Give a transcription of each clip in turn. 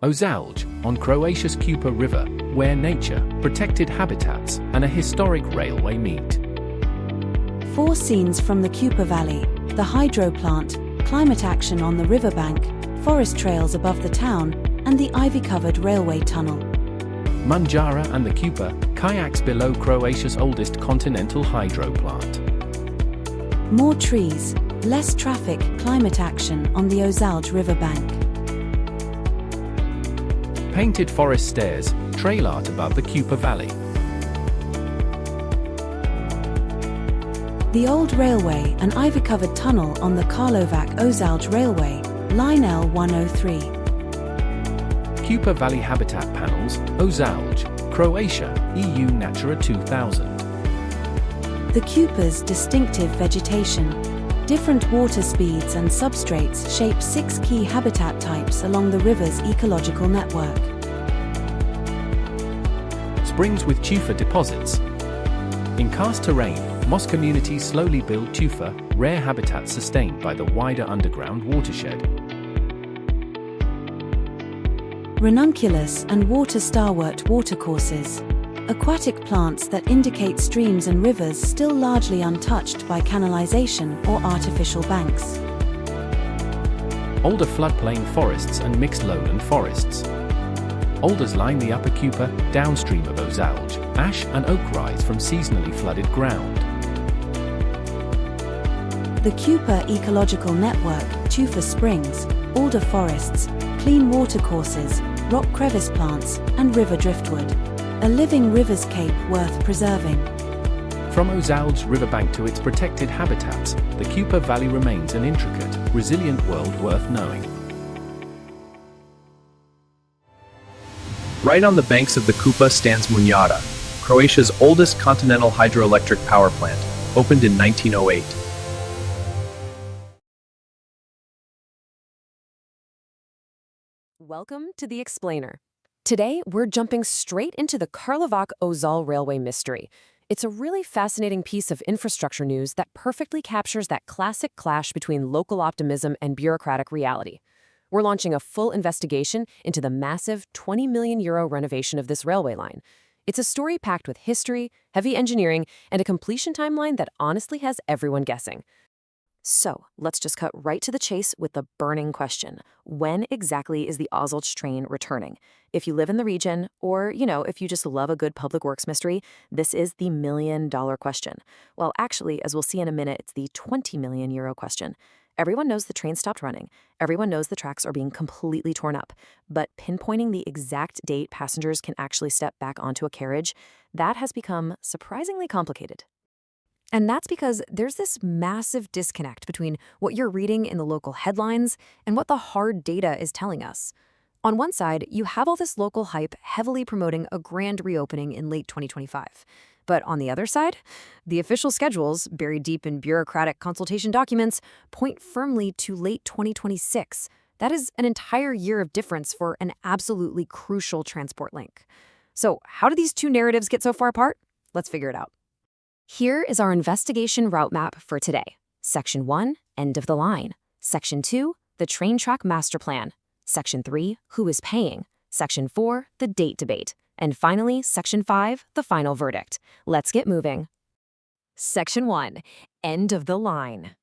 Ozalj, on Croatia's Kupa River, where nature, protected habitats, and a historic railway meet. 4 scenes from the Kupa Valley: the hydro plant, climate action on the riverbank, forest trails above the town, and the ivy-covered railway tunnel. Munjara and the Kupa, kayaks below Croatia's oldest continental hydro plant. More trees, less traffic, climate action on the Ozalj riverbank. Painted forest stairs, trail art above the Kupa Valley. The old railway and ivy-covered tunnel on the Karlovac-Ozalj railway, line L103. Kupa Valley habitat panels, Ozalj, Croatia, EU Natura 2000. The Kupa's distinctive vegetation. Different water speeds and substrates shape 6 key habitat types along the river's ecological network. Springs with tufa deposits. In karst terrain, moss communities slowly build tufa, rare habitat sustained by the wider underground watershed. Ranunculus and water starwort watercourses. Aquatic plants that indicate streams and rivers still largely untouched by canalization or artificial banks. Alder floodplain forests and mixed lowland forests. Alders line the upper Kupa, downstream of Ozalj. Ash and oak rise from seasonally flooded ground. The Kupa ecological network, tufa springs, alder forests, clean watercourses, rock crevice plants, and river driftwood. A living riverscape worth preserving. From Ozalj's riverbank to its protected habitats, the Kupa Valley remains an intricate, resilient world worth knowing. Right on the banks of the Kupa stands Munjara, Croatia's oldest continental hydroelectric power plant, opened in 1908. Welcome to The Explainer. Today, we're jumping straight into the Karlovac-Ozalj railway mystery. It's a really fascinating piece of infrastructure news that perfectly captures that classic clash between local optimism and bureaucratic reality. We're launching a full investigation into the massive €20 million renovation of this railway line. It's a story packed with history, heavy engineering, and a completion timeline that honestly has everyone guessing. So, let's just cut right to the chase with the burning question. When exactly is the Ozalj train returning? If you live in the region, or, if you just love a good public works mystery, this is the $1 million question. Well, actually, as we'll see in a minute, it's the €20 million question. Everyone knows the train stopped running. Everyone knows the tracks are being completely torn up. But pinpointing the exact date passengers can actually step back onto a carriage, that has become surprisingly complicated. And that's because there's this massive disconnect between what you're reading in the local headlines and what the hard data is telling us. On one side, you have all this local hype heavily promoting a grand reopening in late 2025. But on the other side, the official schedules, buried deep in bureaucratic consultation documents, point firmly to late 2026. That is an entire year of difference for an absolutely crucial transport link. So how do these two narratives get so far apart? Let's figure it out. Here is our investigation route map for today. Section 1, end of the line. Section 2, the train track master plan. Section 3, who is paying. Section 4, the date debate. And finally, Section 5, the final verdict. Let's get moving. Section 1, end of the line.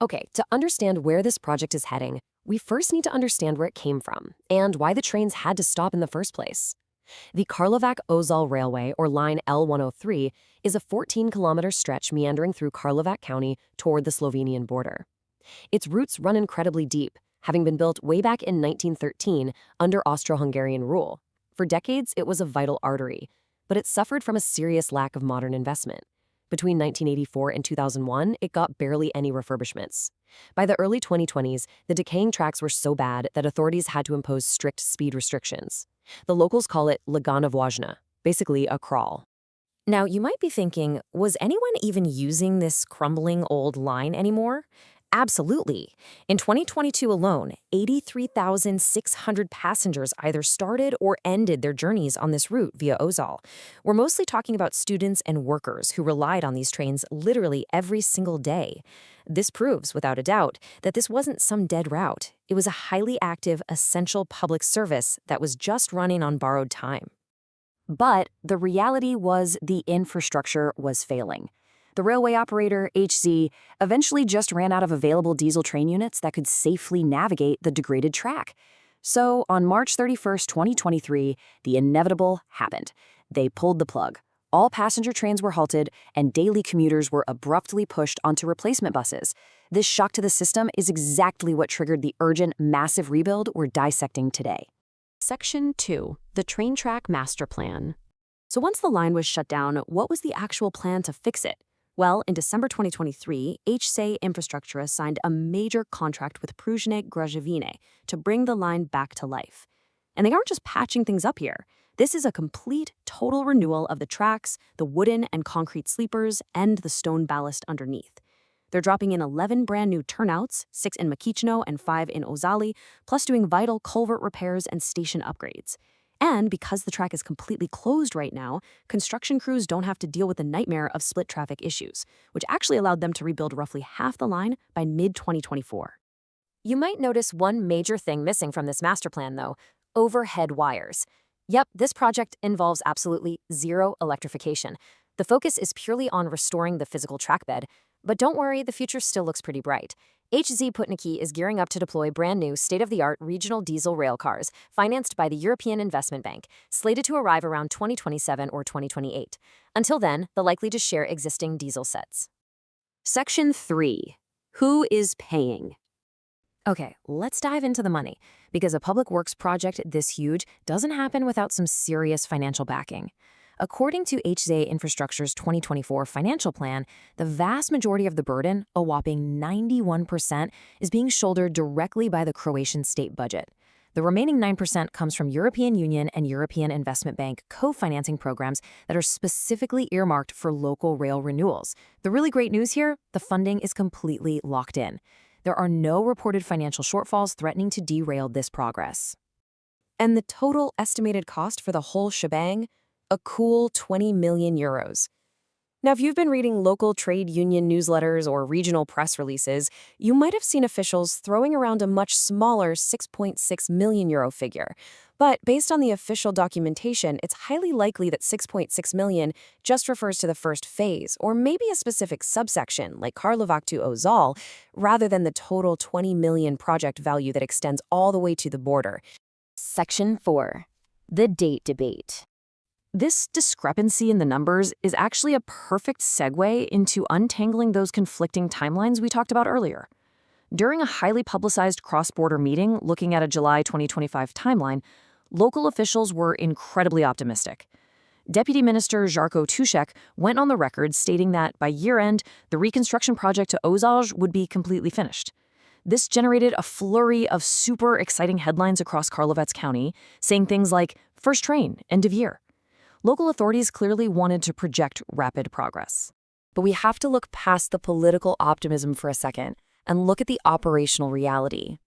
Okay, to understand where this project is heading, we first need to understand where it came from and why the trains had to stop in the first place. The Karlovac-Ozalj Railway, or line L103, is a 14-kilometer stretch meandering through Karlovac County toward the Slovenian border. Its roots run incredibly deep, having been built way back in 1913 under Austro-Hungarian rule. For decades, it was a vital artery, but it suffered from a serious lack of modern investment. Between 1984 and 2001, it got barely any refurbishments. By the early 2020s, the decaying tracks were so bad that authorities had to impose strict speed restrictions. The locals call it Lagana Vožnja, basically a crawl. Now, you might be thinking, was anyone even using this crumbling old line anymore? Absolutely. In 2022 alone, 83,600 passengers either started or ended their journeys on this route via Ozalj. We're mostly talking about students and workers who relied on these trains literally every single day. This proves, without a doubt, that this wasn't some dead route. It was a highly active, essential public service that was just running on borrowed time. But the reality was the infrastructure was failing. The railway operator, HZ, eventually just ran out of available diesel train units that could safely navigate the degraded track. So on March 31st, 2023, the inevitable happened. They pulled the plug. All passenger trains were halted, and daily commuters were abruptly pushed onto replacement buses. This shock to the system is exactly what triggered the urgent, massive rebuild we're dissecting today. Section 2. The Train Track Master Plan. So once the line was shut down, what was the actual plan to fix it? Well, in December 2023, HC Infrastructura signed a major contract with Prugine Grajevine to bring the line back to life. And they aren't just patching things up here. This is a complete, total renewal of the tracks, the wooden and concrete sleepers, and the stone ballast underneath. They're dropping in 11 brand new turnouts, 6 in Makichno and 5 in Ozalj, plus doing vital culvert repairs and station upgrades. And because the track is completely closed right now, construction crews don't have to deal with the nightmare of split traffic issues, which actually allowed them to rebuild roughly half the line by mid-2024. You might notice one major thing missing from this master plan, though: overhead wires. Yep, this project involves absolutely zero electrification. The focus is purely on restoring the physical track bed. But don't worry, the future still looks pretty bright. HZ Putniki is gearing up to deploy brand new state-of-the-art regional diesel rail cars, financed by the European Investment Bank, slated to arrive around 2027 or 2028. Until then, they'll likely just share existing diesel sets. Section 3. Who is paying? Okay, let's dive into the money, because a public works project this huge doesn't happen without some serious financial backing. According to HZ Infrastructure's 2024 financial plan, the vast majority of the burden, a whopping 91%, is being shouldered directly by the Croatian state budget. The remaining 9% comes from European Union and European Investment Bank co-financing programs that are specifically earmarked for local rail renewals. The really great news here: the funding is completely locked in. There are no reported financial shortfalls threatening to derail this progress. And the total estimated cost for the whole shebang? A cool 20 million euros. Now, if you've been reading local trade union newsletters or regional press releases, you might have seen officials throwing around a much smaller 6.6 million euro figure. But based on the official documentation, it's highly likely that 6.6 million just refers to the first phase, or maybe a specific subsection like Karlovac to Ozalj, rather than the total 20 million project value that extends all the way to the border. Section 4. The date debate. This discrepancy in the numbers is actually a perfect segue into untangling those conflicting timelines we talked about earlier. During a highly publicized cross-border meeting looking at a July 2025 timeline, local officials were incredibly optimistic. Deputy Minister Žarko Tušek went on the record stating that by year-end, the reconstruction project to Ozalj would be completely finished. This generated a flurry of super exciting headlines across Karlovac County, saying things like, "First train, end of year." Local authorities clearly wanted to project rapid progress. But we have to look past the political optimism for a second and look at the operational reality.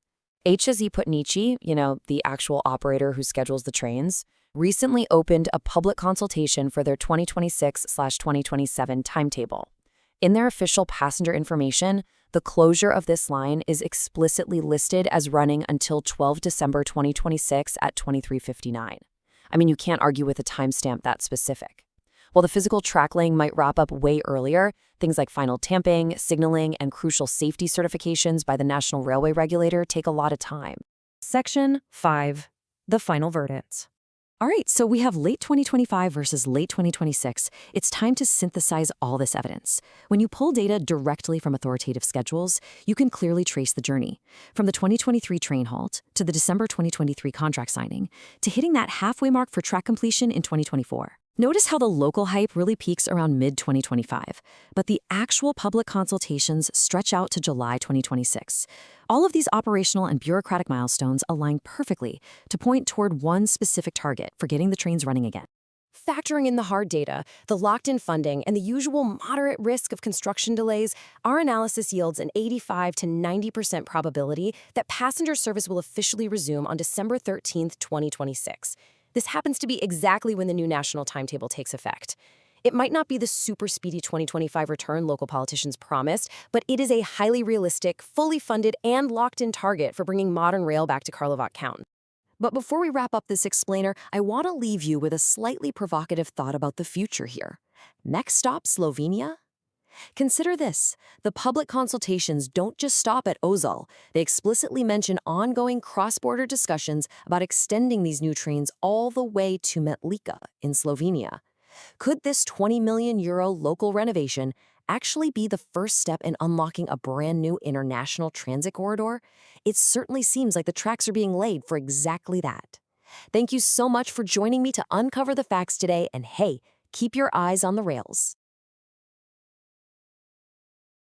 HZ Putnici, the actual operator who schedules the trains, recently opened a public consultation for their 2026/2027 timetable. In their official passenger information, the closure of this line is explicitly listed as running until 12 December 2026 at 23:59. I mean, you can't argue with a timestamp that specific. While the physical track laying might wrap up way earlier, things like final tamping, signaling, and crucial safety certifications by the National Railway Regulator take a lot of time. Section 5. The final verdicts. All right, so we have late 2025 versus late 2026. It's time to synthesize all this evidence. When you pull data directly from authoritative schedules, you can clearly trace the journey. From the 2023 train halt, to the December 2023 contract signing, to hitting that halfway mark for track completion in 2024. Notice how the local hype really peaks around mid-2025, but the actual public consultations stretch out to July 2026. All of these operational and bureaucratic milestones align perfectly to point toward one specific target for getting the trains running again. Factoring in the hard data, the locked-in funding, and the usual moderate risk of construction delays, our analysis yields an 85 to 90% probability that passenger service will officially resume on December 13, 2026. This happens to be exactly when the new national timetable takes effect. It might not be the super speedy 2025 return local politicians promised, but it is a highly realistic, fully funded, and locked-in target for bringing modern rail back to Karlovac Count. But before we wrap up this explainer, I want to leave you with a slightly provocative thought about the future here. Next stop, Slovenia? Consider this. The public consultations don't just stop at Ozalj. They explicitly mention ongoing cross-border discussions about extending these new trains all the way to Metlika in Slovenia. Could this €20 million local renovation actually be the first step in unlocking a brand new international transit corridor? It certainly seems like the tracks are being laid for exactly that. Thank you so much for joining me to uncover the facts today, and hey, keep your eyes on the rails.